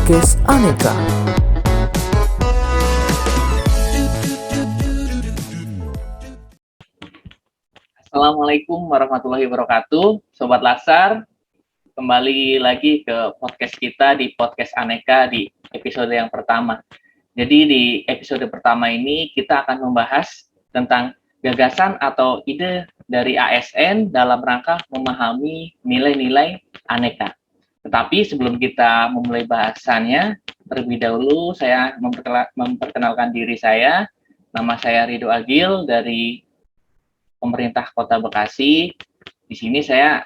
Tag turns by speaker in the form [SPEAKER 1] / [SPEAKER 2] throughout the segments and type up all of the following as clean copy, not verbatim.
[SPEAKER 1] podcast Aneka.
[SPEAKER 2] Assalamualaikum warahmatullahi wabarakatuh, Sobat Latsar. Kembali lagi ke podcast kita di podcast Aneka di episode yang pertama. Jadi di episode pertama ini kita akan membahas tentang gagasan atau ide dari ASN dalam rangka memahami nilai-nilai Aneka. Tetapi sebelum kita memulai bahasannya, terlebih dahulu saya memperkenalkan diri saya. Nama saya Ridho Agil dari Pemerintah Kota Bekasi. Di sini saya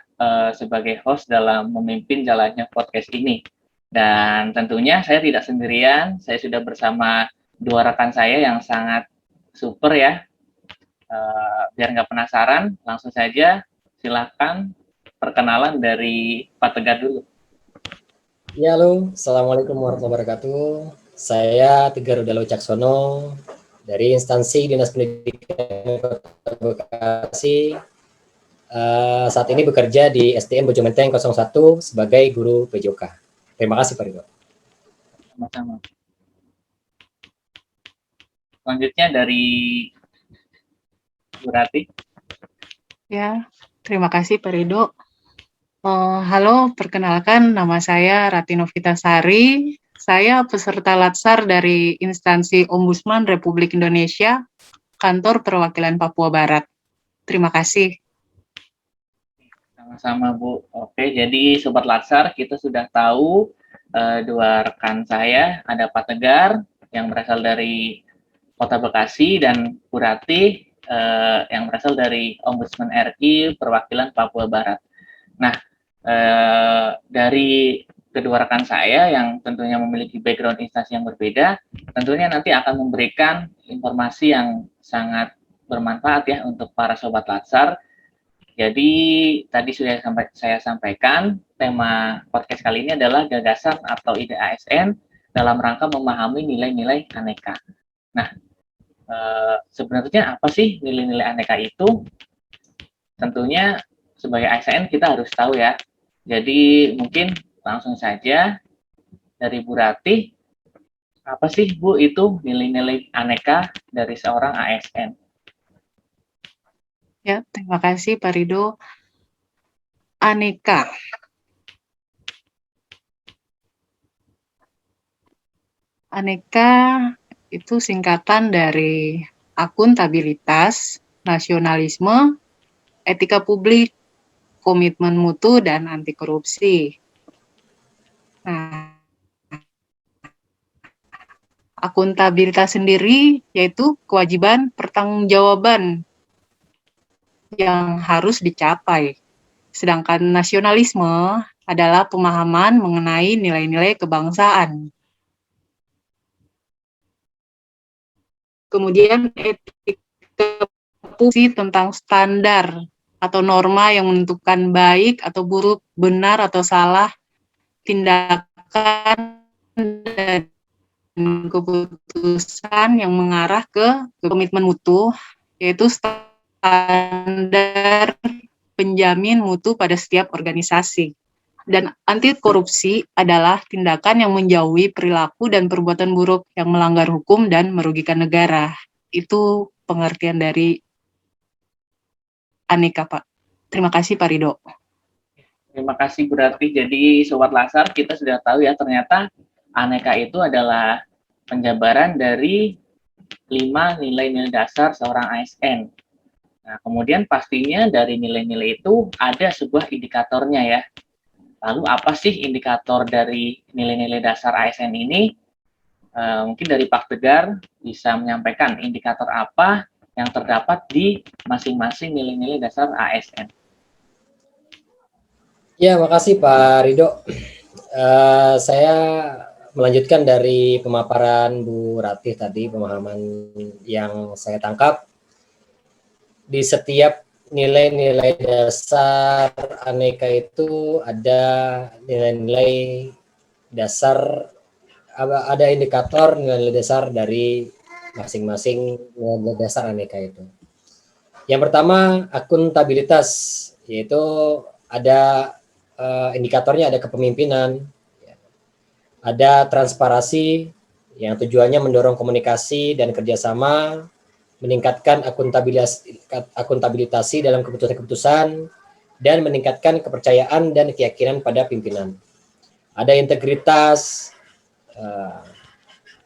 [SPEAKER 2] sebagai host dalam memimpin jalannya podcast ini. Dan tentunya saya tidak sendirian, saya sudah bersama dua rekan saya yang sangat super ya. Biar nggak penasaran, langsung saja silakan perkenalan dari Pak Tegar dulu.
[SPEAKER 3] Ya, halo. Assalamualaikum warahmatullahi wabarakatuh. Saya Tegar Udalo Caksono dari instansi Dinas Pendidikan Kota Bekasi. Saat ini bekerja di SDN Bojomenteng 01 sebagai guru PJOK. Terima kasih Pak Ridho.
[SPEAKER 2] Sama-sama. Selanjutnya dari Bu Rati.
[SPEAKER 4] Ya, terima kasih Pak Ridho. Halo, perkenalkan nama saya Rati Novitasari. Saya peserta Latsar dari instansi Ombudsman Republik Indonesia, Kantor Perwakilan Papua Barat. Terima kasih.
[SPEAKER 2] Sama-sama Bu. Oke, jadi Sobat Latsar, kita sudah tahu dua rekan saya, ada Pak Tegar yang berasal dari Kota Bekasi dan Bu Rati yang berasal dari Ombudsman RI Perwakilan Papua Barat. Nah, dari kedua rekan saya yang tentunya memiliki background instansi yang berbeda, tentunya nanti akan memberikan informasi yang sangat bermanfaat ya untuk para Sobat Latsar. Jadi tadi sudah saya sampaikan, tema podcast kali ini adalah gagasan atau ide ASN dalam rangka memahami nilai-nilai Aneka. Nah, sebenarnya apa sih nilai-nilai Aneka itu? Tentunya sebagai ASN kita harus tahu ya. Jadi mungkin langsung saja dari Bu Rati, apa sih Bu itu nilai-nilai Aneka dari seorang ASN?
[SPEAKER 4] Ya, terima kasih Pak Ridho. Aneka. Aneka itu singkatan dari akuntabilitas, nasionalisme, etika publik, komitmen mutu, dan anti korupsi. Nah, akuntabilitas sendiri yaitu kewajiban pertanggungjawaban yang harus dicapai. Sedangkan nasionalisme adalah pemahaman mengenai nilai-nilai kebangsaan. Kemudian etika publik tentang standar atau norma yang menentukan baik atau buruk, benar atau salah, tindakan dan keputusan yang mengarah ke komitmen mutu, yaitu standar penjamin mutu pada setiap organisasi. Dan anti korupsi adalah tindakan yang menjauhi perilaku dan perbuatan buruk yang melanggar hukum dan merugikan negara. Itu pengertian dari Aneka, Pak. Terima kasih, Pak Ridho.
[SPEAKER 2] Terima kasih Bu Rati. Jadi Sobat Latsar, kita sudah tahu ya ternyata Aneka itu adalah penjabaran dari 5 nilai-nilai dasar seorang ASN. Nah, kemudian pastinya dari nilai-nilai itu ada sebuah indikatornya ya. Lalu apa sih indikator dari nilai-nilai dasar ASN ini? Mungkin dari Pak Tegar bisa menyampaikan indikator apa yang terdapat di masing-masing nilai-nilai dasar ASN.
[SPEAKER 3] Ya, makasih Pak Ridho. Saya melanjutkan dari pemaparan Bu Rati tadi, pemahaman yang saya tangkap. Di setiap nilai-nilai dasar Aneka itu ada nilai-nilai dasar, ada indikator nilai dasar dari masing-masing nilai dasar Aneka itu. Yang pertama akuntabilitas, yaitu ada indikatornya ada kepemimpinan, Ada transparansi yang tujuannya mendorong komunikasi dan kerjasama, meningkatkan akuntabilitas dalam keputusan-keputusan, dan meningkatkan kepercayaan dan keyakinan pada pimpinan. Ada integritas,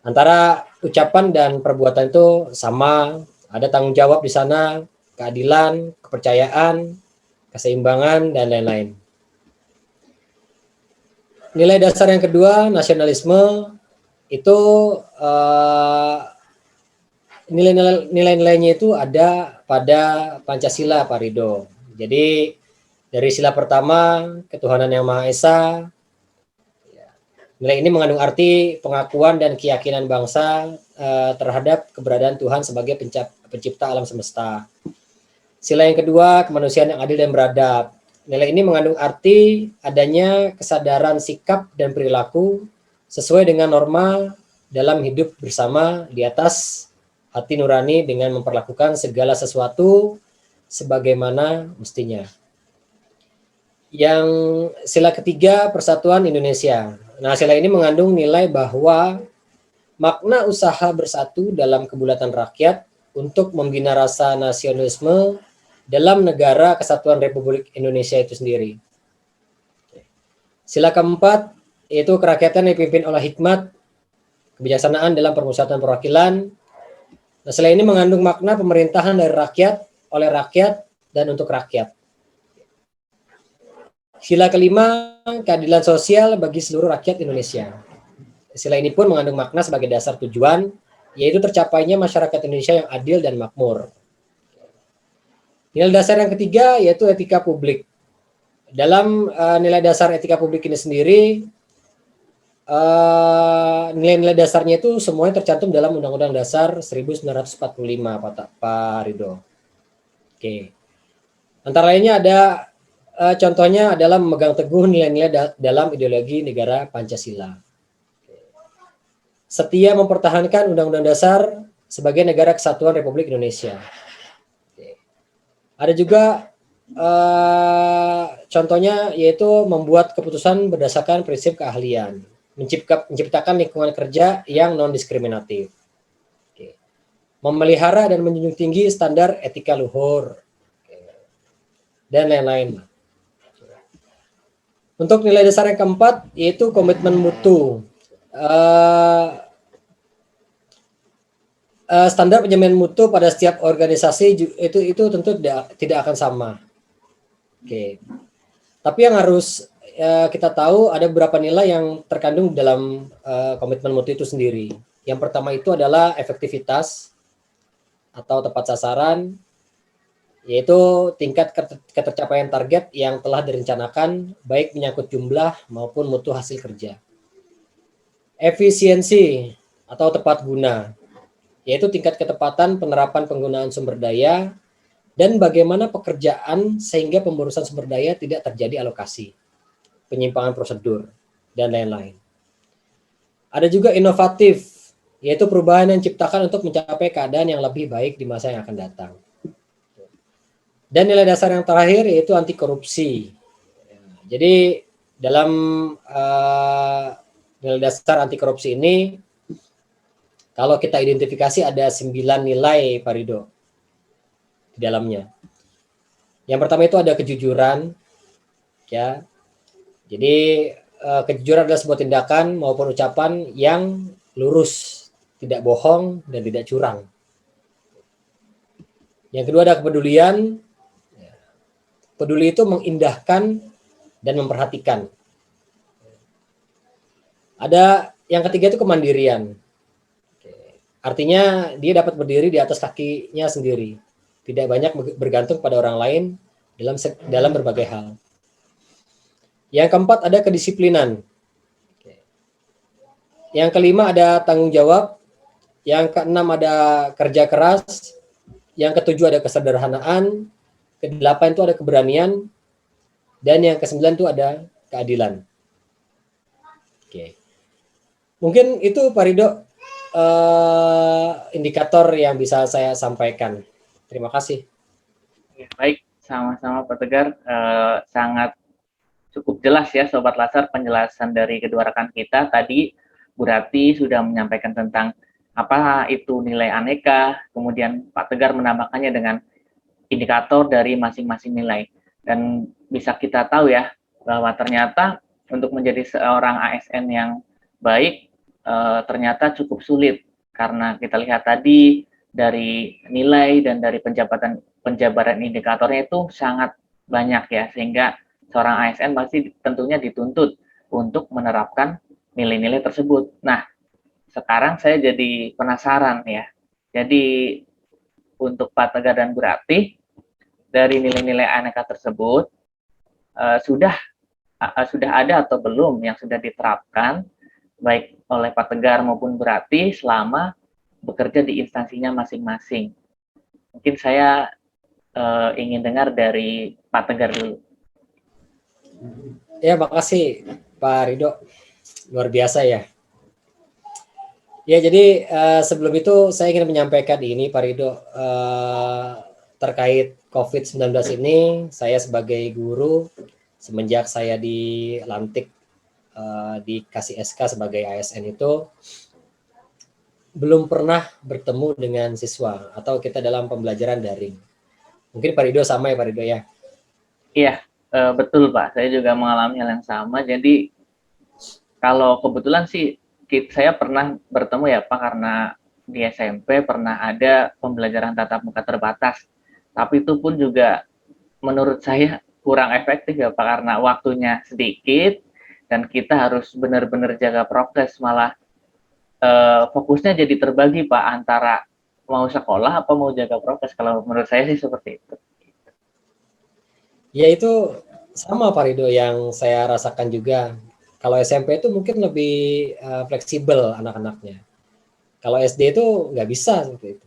[SPEAKER 3] antara ucapan dan perbuatan itu sama, ada tanggung jawab di sana, keadilan, kepercayaan, keseimbangan, dan lain-lain. Nilai dasar yang kedua, nasionalisme, itu nilai-nilainya itu ada pada Pancasila, Pak Rido. Jadi dari sila pertama, ketuhanan yang Maha Esa, nilai ini mengandung arti pengakuan dan keyakinan bangsa terhadap keberadaan Tuhan sebagai pencipta alam semesta. Sila yang kedua, kemanusiaan yang adil dan beradab. Nilai ini mengandung arti adanya kesadaran sikap dan perilaku sesuai dengan norma dalam hidup bersama di atas hati nurani dengan memperlakukan segala sesuatu sebagaimana mestinya. Yang sila ketiga, Persatuan Indonesia. Nah, sila ini mengandung nilai bahwa makna usaha bersatu dalam kebulatan rakyat untuk membina rasa nasionalisme dalam negara kesatuan Republik Indonesia itu sendiri. Sila keempat, yaitu kerakyatan dipimpin oleh hikmat, kebijaksanaan dalam permusyawaratan perwakilan. Nah, sila ini mengandung makna pemerintahan dari rakyat, oleh rakyat, dan untuk rakyat. Sila kelima, keadilan sosial bagi seluruh rakyat Indonesia. Sila ini pun mengandung makna sebagai dasar tujuan, yaitu tercapainya masyarakat Indonesia yang adil dan makmur. Nilai dasar yang ketiga yaitu etika publik. Dalam nilai dasar etika publik ini sendiri, nilai-nilai dasarnya itu semuanya tercantum dalam Undang-Undang Dasar 1945, Pak Rido. Oke. Antara lainnya ada contohnya adalah memegang teguh nilai-nilai dalam ideologi negara Pancasila. Setia mempertahankan Undang-Undang Dasar sebagai negara kesatuan Republik Indonesia. Ada juga contohnya yaitu membuat keputusan berdasarkan prinsip keahlian, menciptakan lingkungan kerja yang non-diskriminatif, memelihara dan menjunjung tinggi standar etika luhur, dan lain-lain. Untuk nilai dasar yang keempat yaitu komitmen mutu. Standar penjaminan mutu pada setiap organisasi itu tentu tidak akan sama. Oke. Tapi yang harus kita tahu ada beberapa nilai yang terkandung dalam komitmen mutu itu sendiri. Yang pertama itu adalah efektivitas atau tepat sasaran, yaitu tingkat ketercapaian target yang telah direncanakan baik menyangkut jumlah maupun mutu hasil kerja. Efisiensi atau tepat guna, yaitu tingkat ketepatan penerapan penggunaan sumber daya dan bagaimana pekerjaan sehingga pemborosan sumber daya tidak terjadi alokasi, penyimpangan prosedur, dan lain-lain. Ada juga inovatif, yaitu perubahan yang diciptakan untuk mencapai keadaan yang lebih baik di masa yang akan datang. Dan nilai dasar yang terakhir yaitu anti korupsi. Jadi dalam nilai dasar anti korupsi ini, kalau kita identifikasi ada 9 nilai, Pak Rido, di dalamnya. Yang pertama itu ada kejujuran, ya. Jadi kejujuran adalah sebuah tindakan maupun ucapan yang lurus, tidak bohong dan tidak curang. Yang kedua ada kepedulian. Peduli itu mengindahkan dan memperhatikan. Ada yang ketiga itu kemandirian. Artinya dia dapat berdiri di atas kakinya sendiri, tidak banyak bergantung pada orang lain dalam berbagai hal. Yang keempat ada kedisiplinan. Yang kelima ada tanggung jawab. Yang keenam ada kerja keras. Yang ketujuh ada kesederhanaan. Kedelapan itu ada keberanian. Dan yang kesembilan itu ada keadilan. Oke. Mungkin itu Pak Rido indikator yang bisa saya sampaikan. Terima kasih.
[SPEAKER 2] Baik, sama-sama Pak Tegar. Sangat cukup jelas ya Sobat Lasar penjelasan dari kedua rekan kita. Tadi Bu Rati sudah menyampaikan tentang apa itu nilai aneka, kemudian Pak Tegar menambahkannya dengan indikator dari masing-masing nilai. Dan bisa kita tahu ya bahwa ternyata untuk menjadi seorang ASN yang baik ternyata cukup sulit, karena kita lihat tadi dari nilai dan dari penjabaran indikatornya itu sangat banyak ya, sehingga seorang ASN pasti tentunya dituntut untuk menerapkan nilai-nilai tersebut. Nah, sekarang saya jadi penasaran ya. Jadi untuk Pak Tegar dan Bu Ratih, dari nilai-nilai aneka tersebut sudah ada atau belum yang sudah diterapkan baik oleh Pak Tegar maupun Bu Ratih selama bekerja di instansinya masing-masing. Mungkin saya ingin dengar dari Pak Tegar dulu.
[SPEAKER 3] Ya, makasih Pak Ridho. Luar biasa ya. Ya, jadi sebelum itu saya ingin menyampaikan ini Pak Ridho, terkait COVID-19 ini. Saya sebagai guru, semenjak saya dilantik dikasih SK sebagai ASN itu, belum pernah bertemu dengan siswa atau kita dalam pembelajaran daring. Mungkin Pak Ridho sama ya Pak Ridho ya?
[SPEAKER 2] Iya, betul Pak. Saya juga mengalami hal yang sama. Jadi kalau kebetulan sih saya pernah bertemu ya Pak, karena di SMP pernah ada pembelajaran tatap muka terbatas. Tapi itu pun juga menurut saya kurang efektif ya Pak, karena waktunya sedikit dan kita harus benar-benar jaga prokes, malah fokusnya jadi terbagi Pak antara mau sekolah apa mau jaga prokes. Kalau menurut saya sih seperti itu.
[SPEAKER 3] Ya, itu sama Pak Ridho yang saya rasakan juga. Kalau SMP itu mungkin lebih fleksibel anak-anaknya. Kalau SD itu nggak bisa seperti itu.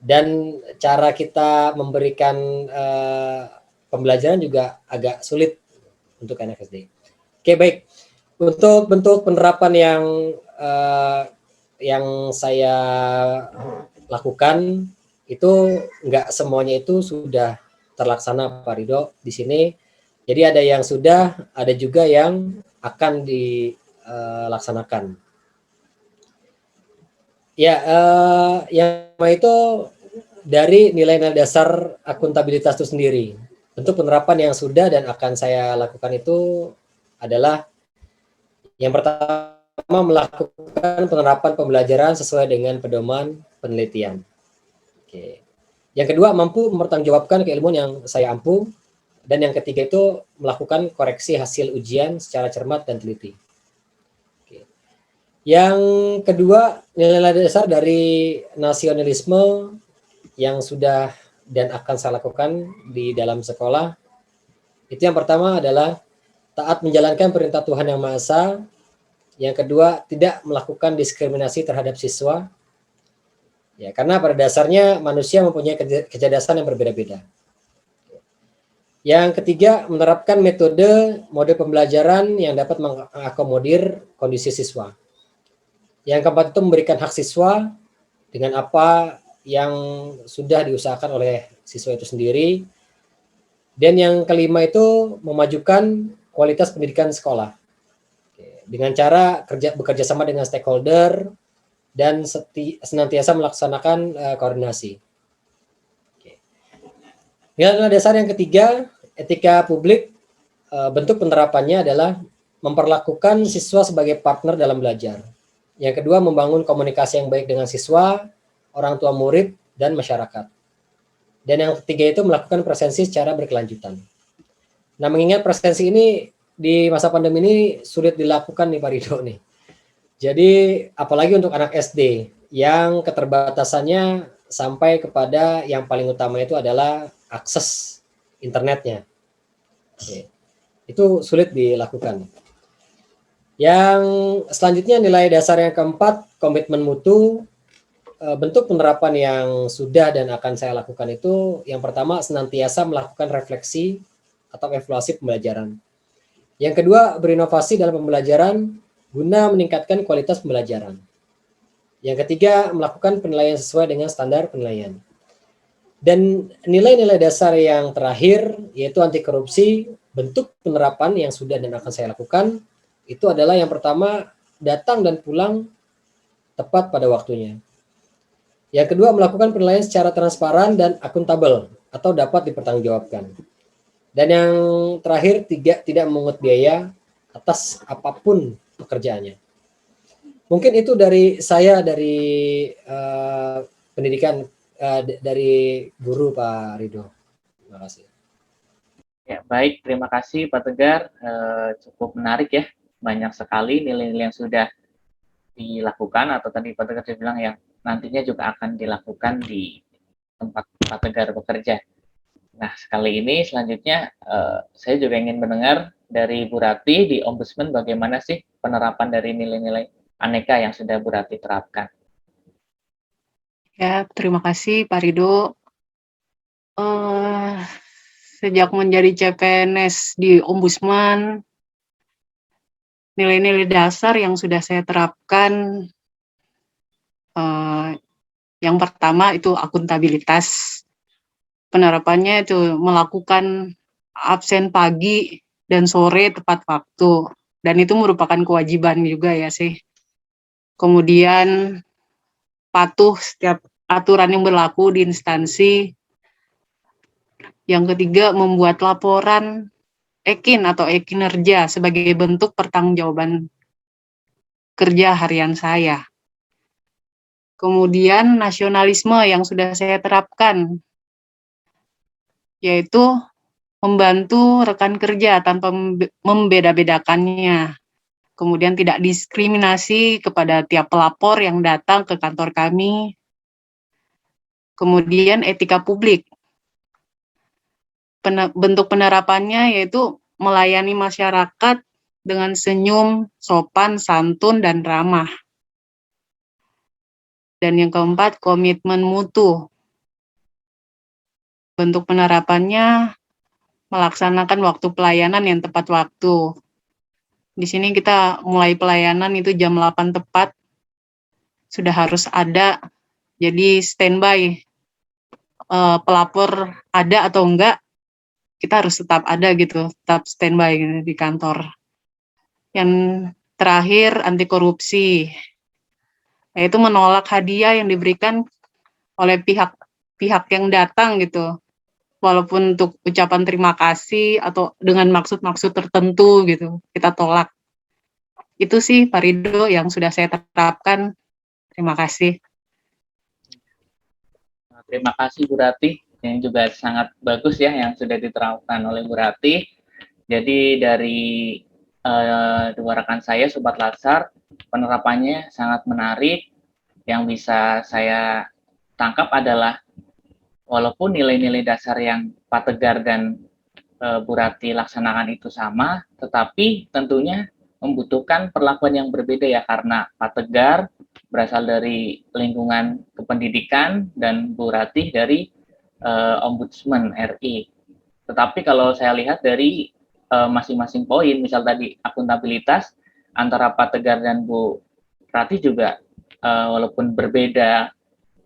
[SPEAKER 3] Dan cara kita memberikan pembelajaran juga agak sulit untuk anak SD. Oke, baik. Untuk bentuk penerapan yang saya lakukan itu nggak semuanya itu sudah terlaksana Pak Ridho di sini. Jadi ada yang sudah, ada juga yang akan dilaksanakan. Ya, yang itu dari nilai-nilai dasar akuntabilitas itu sendiri. Bentuk penerapan yang sudah dan akan saya lakukan itu adalah yang pertama, melakukan penerapan pembelajaran sesuai dengan pedoman penelitian. Oke. Yang kedua, mampu mempertanggungjawabkan keilmuan yang saya ampu. Dan yang ketiga itu melakukan koreksi hasil ujian secara cermat dan teliti. Oke. Yang kedua, nilai-nilai dasar dari nasionalisme yang sudah dan akan saya lakukan di dalam sekolah. Itu yang pertama adalah taat menjalankan perintah Tuhan Yang Maha Esa. Yang kedua, tidak melakukan diskriminasi terhadap siswa. Ya, karena pada dasarnya manusia mempunyai kecerdasan yang berbeda-beda. Yang ketiga, menerapkan mode pembelajaran yang dapat mengakomodir kondisi siswa. Yang keempat itu memberikan hak siswa dengan apa yang sudah diusahakan oleh siswa itu sendiri. Dan yang kelima itu memajukan kualitas pendidikan sekolah. Dengan cara bekerja sama dengan stakeholder dan senantiasa melaksanakan koordinasi. Nilai dasar yang ketiga, etika publik. Bentuk penerapannya adalah memperlakukan siswa sebagai partner dalam belajar. Yang kedua, membangun komunikasi yang baik dengan siswa, orang tua murid, dan masyarakat. Dan yang ketiga itu melakukan presensi secara berkelanjutan. Nah, mengingat presensi ini di masa pandemi ini sulit dilakukan nih Pak Ridho nih. Jadi apalagi untuk anak SD yang keterbatasannya sampai kepada yang paling utama itu adalah akses internetnya. Oke. Itu sulit dilakukan. Yang selanjutnya nilai dasar yang keempat, komitmen mutu. Bentuk penerapan yang sudah dan akan saya lakukan itu yang pertama senantiasa melakukan refleksi atau evaluasi pembelajaran. Yang kedua, berinovasi dalam pembelajaran guna meningkatkan kualitas pembelajaran. Yang ketiga, melakukan penilaian sesuai dengan standar penilaian. Dan nilai-nilai dasar yang terakhir yaitu anti korupsi, bentuk penerapan yang sudah dan akan saya lakukan itu adalah yang pertama, datang dan pulang tepat pada waktunya. Yang kedua, melakukan penilaian secara transparan dan akuntabel atau dapat dipertanggungjawabkan. Dan yang terakhir, tidak memungut biaya atas apapun pekerjaannya. Mungkin itu dari saya, dari pendidikan, dari guru Pak Ridho. Terima kasih.
[SPEAKER 2] Ya, baik. Terima kasih Pak Tegar. Cukup menarik ya. Banyak sekali nilai-nilai yang sudah dilakukan atau tadi Pak Tegar bilang yang nantinya juga akan dilakukan di tempat Pak Tegar bekerja. Nah, sekali ini selanjutnya saya juga ingin mendengar dari Bu Rati di Ombudsman bagaimana sih penerapan dari nilai-nilai aneka yang sudah Bu Rati terapkan.
[SPEAKER 4] Ya, terima kasih Pak Rido. Sejak menjadi CPNS di Ombudsman, nilai-nilai dasar yang sudah saya terapkan, yang pertama itu akuntabilitas. Penerapannya itu melakukan absen pagi dan sore tepat waktu, dan itu merupakan kewajiban juga ya sih. Kemudian patuh setiap aturan yang berlaku di instansi. Yang ketiga, membuat laporan EKIN atau e-kinerja sebagai bentuk pertanggungjawaban kerja harian saya. Kemudian nasionalisme yang sudah saya terapkan, yaitu membantu rekan kerja tanpa membeda-bedakannya. Kemudian tidak diskriminasi kepada tiap pelapor yang datang ke kantor kami. Kemudian etika publik. Bentuk penerapannya yaitu melayani masyarakat dengan senyum, sopan, santun, dan ramah. Dan yang keempat, komitmen mutu. Bentuk penerapannya melaksanakan waktu pelayanan yang tepat waktu. Di sini kita mulai pelayanan itu jam 8 tepat, sudah harus ada, jadi standby. Pelapor ada atau enggak, kita harus tetap ada gitu, tetap standby gitu, di kantor. Yang terakhir, anti korupsi, yaitu menolak hadiah yang diberikan oleh pihak yang datang gitu, walaupun untuk ucapan terima kasih atau dengan maksud-maksud tertentu gitu, kita tolak. Itu sih Pak Ridho yang sudah saya terapkan. Terima kasih.
[SPEAKER 2] Terima kasih Bu Rati, yang juga sangat bagus ya yang sudah diterapkan oleh Bu Rati. Jadi dari dua rekan saya, Sobat Latsar, penerapannya sangat menarik. Yang bisa saya tangkap adalah walaupun nilai-nilai dasar yang Pak Tegar dan Bu Rati laksanakan itu sama, tetapi tentunya membutuhkan perlakuan yang berbeda ya, karena Pak Tegar berasal dari lingkungan kependidikan dan Bu Rati dari Ombudsman RI. Tetapi kalau saya lihat dari masing-masing poin, misal tadi akuntabilitas antara Pak Tegar dan Bu Rati juga walaupun berbeda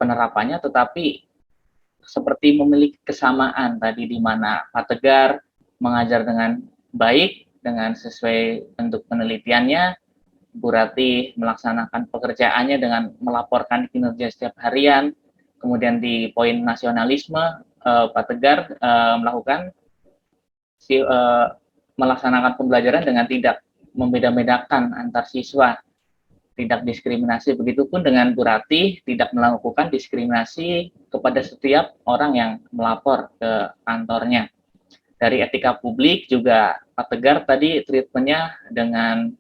[SPEAKER 2] penerapannya, tetapi seperti memiliki kesamaan tadi, di mana Pak Tegar mengajar dengan baik, dengan sesuai bentuk penelitiannya, Bu Rati melaksanakan pekerjaannya dengan melaporkan kinerja setiap harian. Kemudian di poin nasionalisme, Pak Tegar melakukan melaksanakan pembelajaran dengan tidak membeda-bedakan antar siswa, tidak diskriminasi. Begitupun dengan Bu Rati, tidak melakukan diskriminasi kepada setiap orang yang melapor ke kantornya. Dari etika publik juga Pak Tegar tadi treatmentnya dengan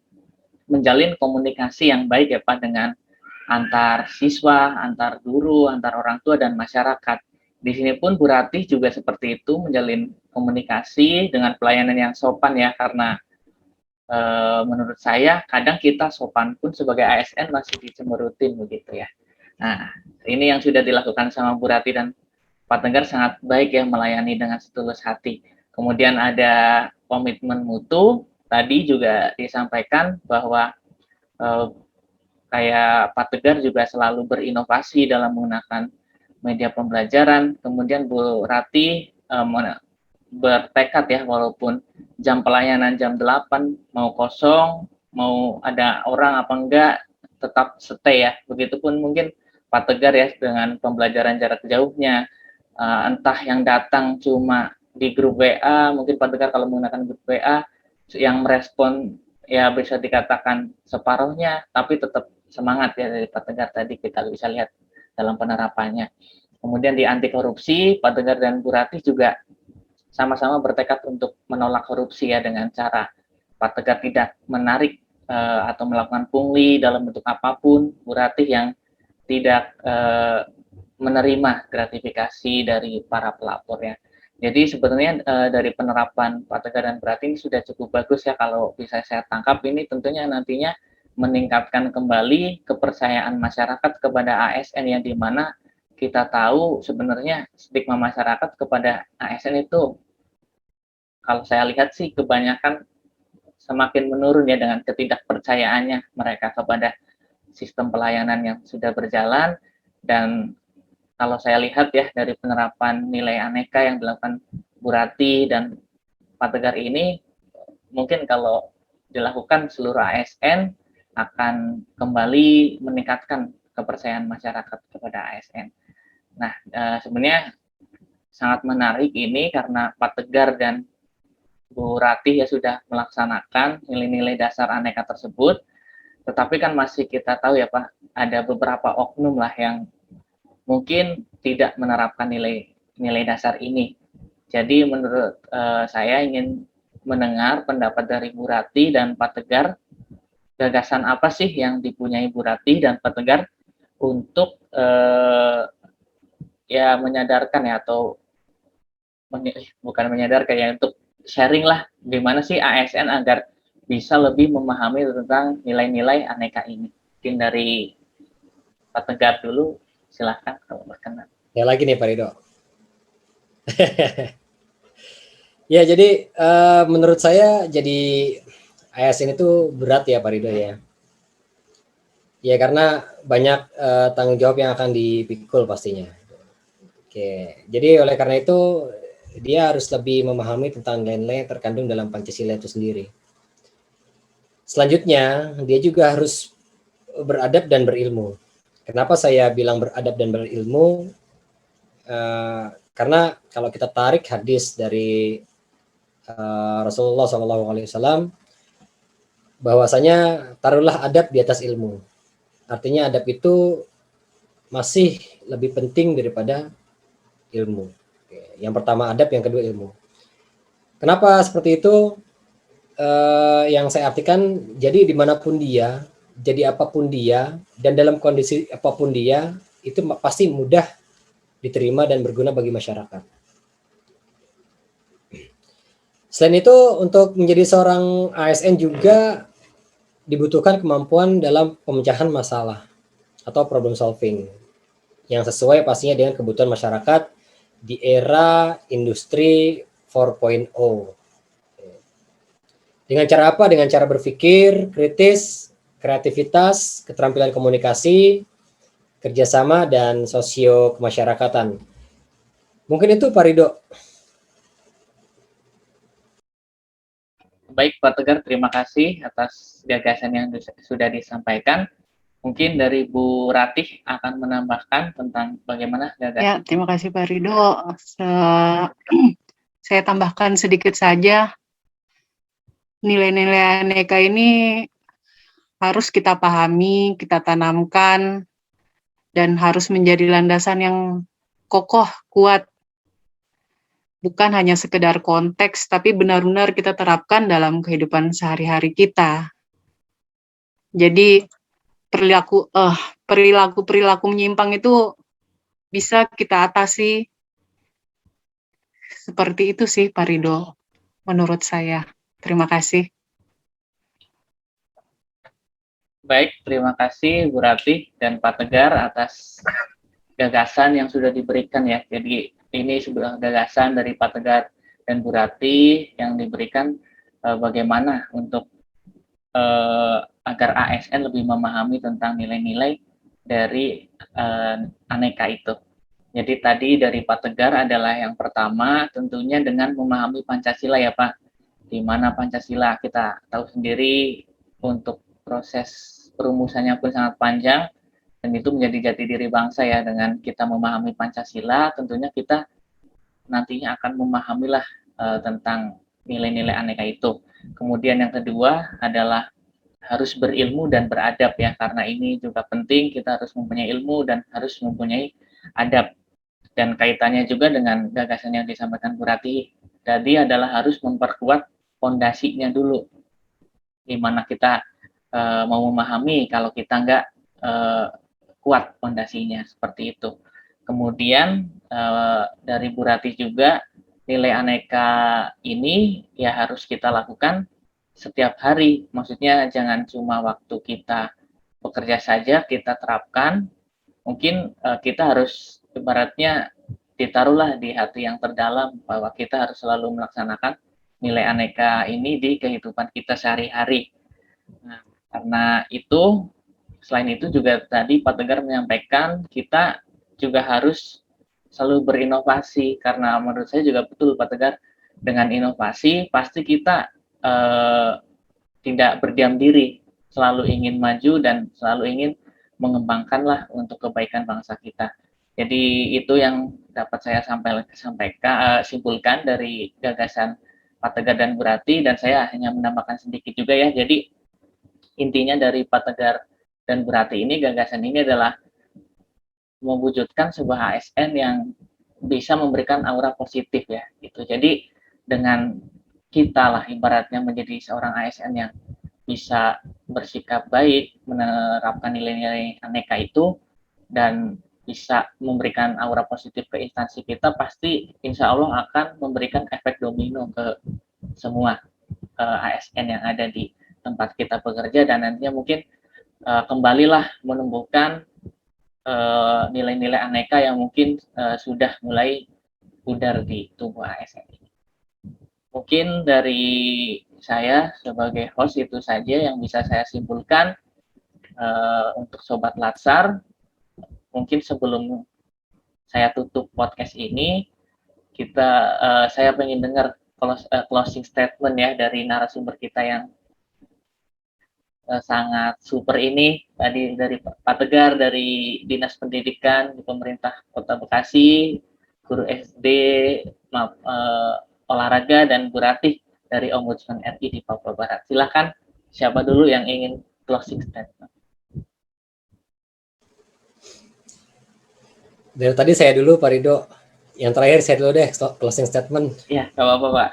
[SPEAKER 2] menjalin komunikasi yang baik ya Pak, dengan antar siswa, antar guru, antar orang tua dan masyarakat. Di sini pun Bu Rati juga seperti itu, menjalin komunikasi dengan pelayanan yang sopan ya, karena menurut saya kadang kita sopan pun sebagai ASN masih dicemberutin begitu ya. Nah, ini yang sudah dilakukan sama Bu Rati dan Pak Tegar sangat baik ya, melayani dengan setulus hati. Kemudian ada komitmen mutu, tadi juga disampaikan bahwa kayak Pak Tegar juga selalu berinovasi dalam menggunakan media pembelajaran. Kemudian Bu Rati bertekad ya, walaupun jam pelayanan jam 8 mau kosong, mau ada orang apa enggak, tetap stay ya. Begitupun mungkin Pak Tegar ya dengan pembelajaran jarak jauhnya, entah yang datang cuma di grup WA, mungkin Pak Tegar kalau menggunakan grup WA yang merespon ya bisa dikatakan separuhnya, tapi tetap semangat ya dari Pak Tegar tadi kita bisa lihat dalam penerapannya. Kemudian di anti korupsi, Pak Tegar dan Bu Ratih juga sama-sama bertekad untuk menolak korupsi ya dengan cara Pak Tegar tidak menarik atau melakukan pungli dalam bentuk apapun, Bu Ratih yang tidak menerima gratifikasi dari para pelapor ya. Jadi sebenarnya dari penerapan Pak Tegar dan Bu Ratih ini sudah cukup bagus ya, kalau bisa saya tangkap ini tentunya nantinya meningkatkan kembali kepercayaan masyarakat kepada ASN, yang dimana kita tahu sebenarnya stigma masyarakat kepada ASN itu kalau saya lihat sih kebanyakan semakin menurun ya dengan ketidakpercayaannya mereka kepada sistem pelayanan yang sudah berjalan. Dan kalau saya lihat ya dari penerapan nilai aneka yang dilakukan Bu Rati dan Pak Tegar ini, mungkin kalau dilakukan seluruh ASN akan kembali meningkatkan kepercayaan masyarakat kepada ASN. Nah, sebenarnya sangat menarik ini karena Pak Tegar dan Bu Ratih ya sudah melaksanakan nilai-nilai dasar aneka tersebut, tetapi kan masih kita tahu ya Pak, ada beberapa oknum lah yang mungkin tidak menerapkan nilai dasar ini. Jadi menurut saya ingin mendengar pendapat dari Bu Ratih dan Pak Tegar, gagasan apa sih yang dipunyai Bu Ratih dan Pak Tegar untuk ya menyadarkan ya, atau bukan menyadarkan ya, untuk sharing lah gimana sih ASN agar bisa lebih memahami tentang nilai-nilai aneka ini. Mungkin dari Pak Tegar dulu, silahkan kalau berkenan.
[SPEAKER 3] Ya lagi nih Pak Rido. Ya jadi menurut saya jadi ASN itu berat ya Pak Rido ya. Ya karena banyak tanggung jawab yang akan dipikul pastinya. Oke, jadi oleh karena itu dia harus lebih memahami tentang nilai-nilai yang terkandung dalam Pancasila itu sendiri. Selanjutnya, dia juga harus beradab dan berilmu. Kenapa saya bilang beradab dan berilmu? Karena kalau kita tarik hadis dari Rasulullah SAW, bahwasanya taruhlah adab di atas ilmu. Artinya adab itu masih lebih penting daripada ilmu. Yang pertama adab, yang kedua ilmu. Kenapa seperti itu? Yang saya artikan, jadi dimanapun dia, jadi apapun dia, dan dalam kondisi apapun dia, itu pasti mudah diterima dan berguna bagi masyarakat. Selain itu, untuk menjadi seorang ASN juga dibutuhkan kemampuan dalam pemecahan masalah atau problem solving yang sesuai pastinya dengan kebutuhan masyarakat di era industri 4.0. Dengan cara apa? Dengan cara berpikir kritis, kreativitas, keterampilan komunikasi, kerjasama, dan sosio kemasyarakatan. Mungkin itu Pak Rido.
[SPEAKER 2] Baik Pak Tegar, terima kasih atas gagasan yang sudah disampaikan. Mungkin dari Bu Ratih akan menambahkan tentang bagaimana gagasan.
[SPEAKER 4] Ya, terima kasih Pak Rido. Saya tambahkan sedikit saja. Nilai-nilai aneka ini harus kita pahami, kita tanamkan, dan harus menjadi landasan yang kokoh, kuat. Bukan hanya sekedar konteks, tapi benar-benar kita terapkan dalam kehidupan sehari-hari kita. Jadi perilaku menyimpang itu bisa kita atasi. Seperti itu sih Pak Rido, menurut saya. Terima kasih.
[SPEAKER 2] Baik, terima kasih Bu Ratih dan Pak Tegar atas gagasan yang sudah diberikan ya. Jadi ini sebuah gagasan dari Pak Tegar dan Bu Ratih yang diberikan bagaimana untuk agar ASN lebih memahami tentang nilai-nilai dari aneka itu. Jadi tadi dari Pak Tegar adalah yang pertama tentunya dengan memahami Pancasila ya Pak. Di mana Pancasila kita tahu sendiri untuk proses perumusannya pun sangat panjang dan itu menjadi jati diri bangsa ya. Dengan kita memahami Pancasila tentunya kita nantinya akan memahamilah tentang nilai-nilai aneka itu. Kemudian yang kedua adalah harus berilmu dan beradab ya, karena ini juga penting, kita harus mempunyai ilmu dan harus mempunyai adab. Dan kaitannya juga dengan gagasan yang disampaikan Bu Rati tadi adalah harus memperkuat fondasinya dulu, di mana kita mau memahami kalau kita nggak kuat fondasinya, seperti itu. Kemudian dari Bu Rati juga nilai aneka ini ya harus kita lakukan setiap hari. Maksudnya jangan cuma waktu kita bekerja saja kita terapkan. Mungkin kita harus ibaratnya ditaruhlah di hati yang terdalam bahwa kita harus selalu melaksanakan nilai aneka ini di kehidupan kita sehari-hari. Nah, karena itu, selain itu juga tadi Pak Tegar menyampaikan kita juga harus selalu berinovasi, karena menurut saya juga betul Pak Tegar, dengan inovasi pasti kita tidak berdiam diri, selalu ingin maju dan selalu ingin mengembangkanlah untuk kebaikan bangsa kita. Jadi itu yang dapat saya sampaikan, simpulkan dari gagasan Pak Tegar dan Bu Rati, dan saya hanya menambahkan sedikit juga ya. Jadi intinya dari Pak Tegar dan Bu Rati ini, gagasan ini adalah mewujudkan sebuah ASN yang bisa memberikan aura positif ya. Gitu. Jadi dengan kita lah ibaratnya menjadi seorang ASN yang bisa bersikap baik, menerapkan nilai-nilai aneka itu, dan bisa memberikan aura positif ke instansi kita, pasti insya Allah akan memberikan efek domino ke semua ASN yang ada di tempat kita bekerja, dan nantinya mungkin kembalilah menumbuhkan nilai-nilai aneka yang mungkin sudah mulai pudar di tubuh ASN ini. Mungkin dari saya sebagai host itu saja yang bisa saya simpulkan untuk Sobat Latsar. Mungkin sebelum saya tutup podcast ini, saya pengen dengar closing statement ya dari narasumber kita yang sangat super ini. Tadi dari Pak Tegar dari Dinas Pendidikan di Pemerintah Kota Bekasi, guru SD, olahraga, dan Bu Ratih dari Ombudsman RI di Papua Barat. Silakan, siapa dulu yang ingin closing statement?
[SPEAKER 3] Dari tadi saya dulu, Pak Rido. Yang terakhir saya dulu deh, closing statement.
[SPEAKER 2] Iya, nggak apa-apa, Pak.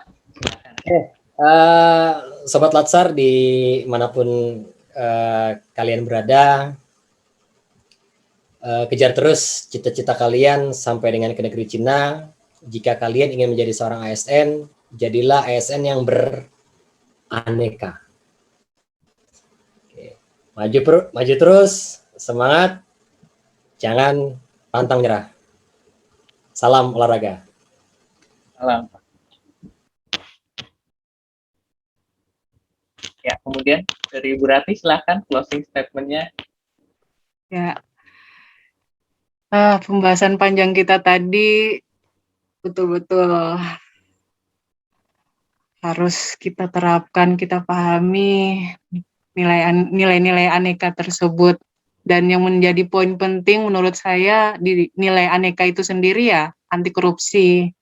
[SPEAKER 3] Sobat Latsar dimanapun kalian berada, kejar terus cita-cita kalian sampai dengan ke negeri Cina. Jika kalian ingin menjadi seorang ASN, jadilah ASN yang beraneka. Oke. Maju terus, semangat, jangan pantang menyerah. Salam olahraga.
[SPEAKER 2] Salam. Ya, kemudian dari Bu Rati silahkan closing statement-nya.
[SPEAKER 4] Ya, pembahasan panjang kita tadi betul-betul harus kita terapkan, kita pahami nilai-nilai aneka tersebut. Dan yang menjadi poin penting menurut saya di nilai aneka itu sendiri ya anti korupsi.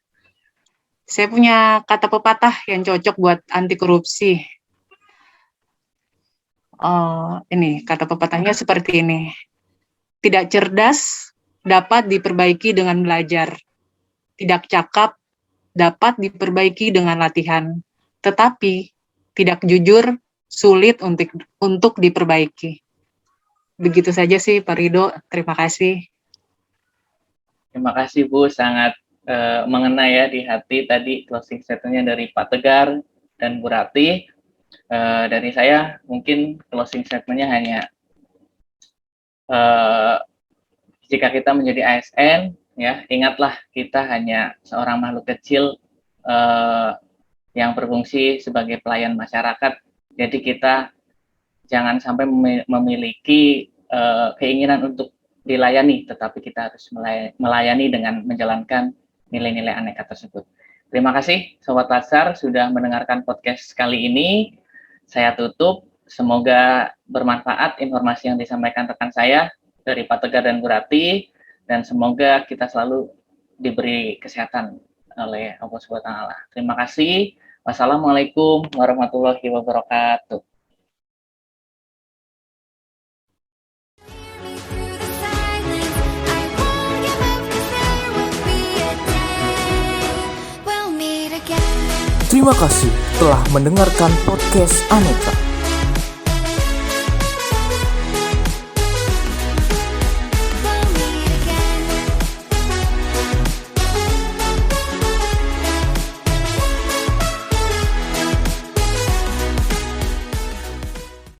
[SPEAKER 4] Saya punya kata pepatah yang cocok buat anti korupsi. Ini kata pepatahnya seperti ini. Tidak cerdas dapat diperbaiki dengan belajar. Tidak cakap dapat diperbaiki dengan latihan. Tetapi tidak jujur sulit untuk diperbaiki. Begitu saja sih Pak Rido, terima kasih.
[SPEAKER 2] Terima kasih Bu, sangat mengena ya di hati tadi closing statement-nya dari Pak Tegar dan Bu Rati. Dari saya mungkin closing statement-nya hanya jika kita menjadi ASN ya, ingatlah kita hanya seorang makhluk kecil yang berfungsi sebagai pelayan masyarakat. Jadi kita jangan sampai memiliki keinginan untuk dilayani, tetapi kita harus melayani dengan menjalankan nilai-nilai Aneka tersebut. Terima kasih Sobat Latsar sudah mendengarkan podcast kali ini. Saya tutup, semoga bermanfaat informasi yang disampaikan rekan saya dari Pak Tegar dan Bu Rati, dan semoga kita selalu diberi kesehatan oleh Allah SWT. Terima kasih. Wassalamualaikum warahmatullahi wabarakatuh.
[SPEAKER 1] Terima kasih telah mendengarkan podcast Aneka.